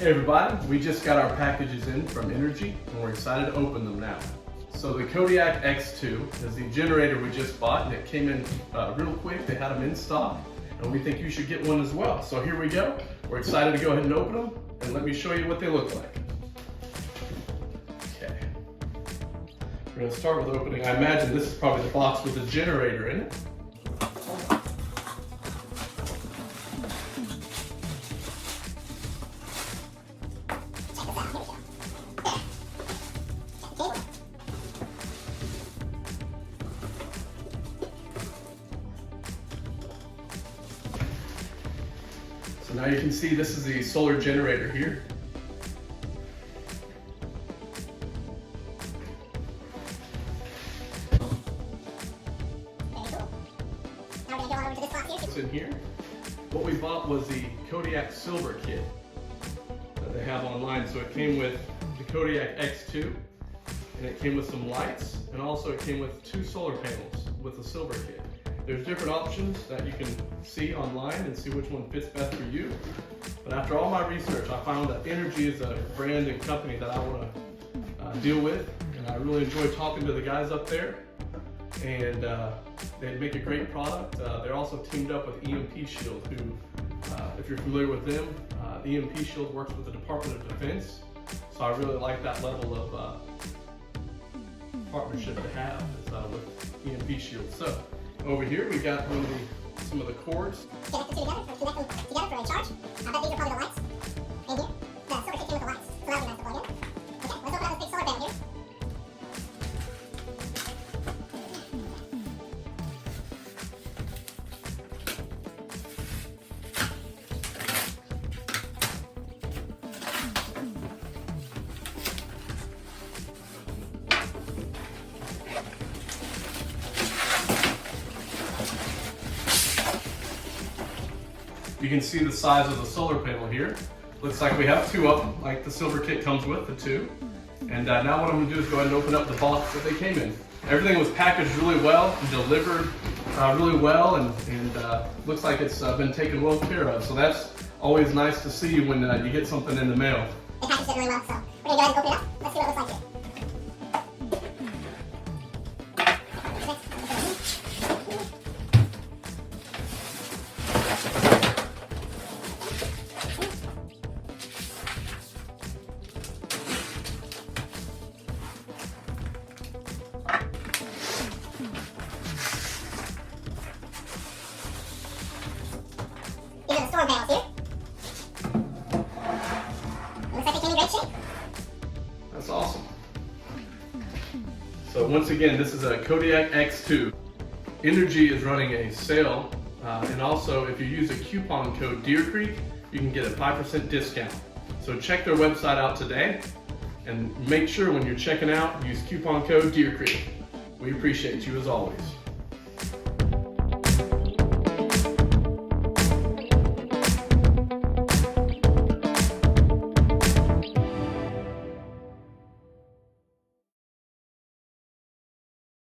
Hey everybody, we just got our packages in from Energy and we're excited to open them now. So the Kodiak X2 is the generator we just bought, and it came in real quick. They had them in stock and we think you should get one as well. So here we go. We're excited to go ahead and open them, and let me show you what they look like. Okay. We're going to start with opening. I imagine this is probably the box with the generator in it. So now you can see this is the solar generator here. What's in here? What we bought was the Kodiak Silver kit that they have online. So it came with the Kodiak X2, and it came with some lights, and also it came with 2 solar panels with the silver kit. There's different options that you can see online and see which one fits best for you. But after all my research, I found that Energy is a brand and company that I want to deal with, and I really enjoy talking to the guys up there. And they make a great product. They're also teamed up with EMP Shield, who, if you're familiar with them, EMP Shield works with the Department of Defense. So I really like that level of partnership to have with EMP Shield. So over here we got some of the cords. Connect the two together, connect them together for a charge. I bet these are probably the lights in here. The silver kit came with the lights, so that would be nice to plug in. Okay, let's open up this big solar panel here. You can see the size of the solar panel here. Looks like we have 2 of them, like the silver kit comes with, the 2. And now what I'm gonna do is go ahead and open up the box that they came in. Everything was packaged really well and delivered really well, and looks like it's been taken well care of. So that's always nice to see when you get something in the mail. They packaged it really well, so we're gonna go ahead and open it up. Let's see what it looks like here. These are the storm panels here. Looks like they came in great shape. That's awesome. So once again, this is a Kodiak X2. Energy is running a sale, and also if you use a coupon code Deer Creek, you can get a 5% discount. So check their website out today, and make sure when you're checking out, use coupon code Deer Creek. We appreciate you as always.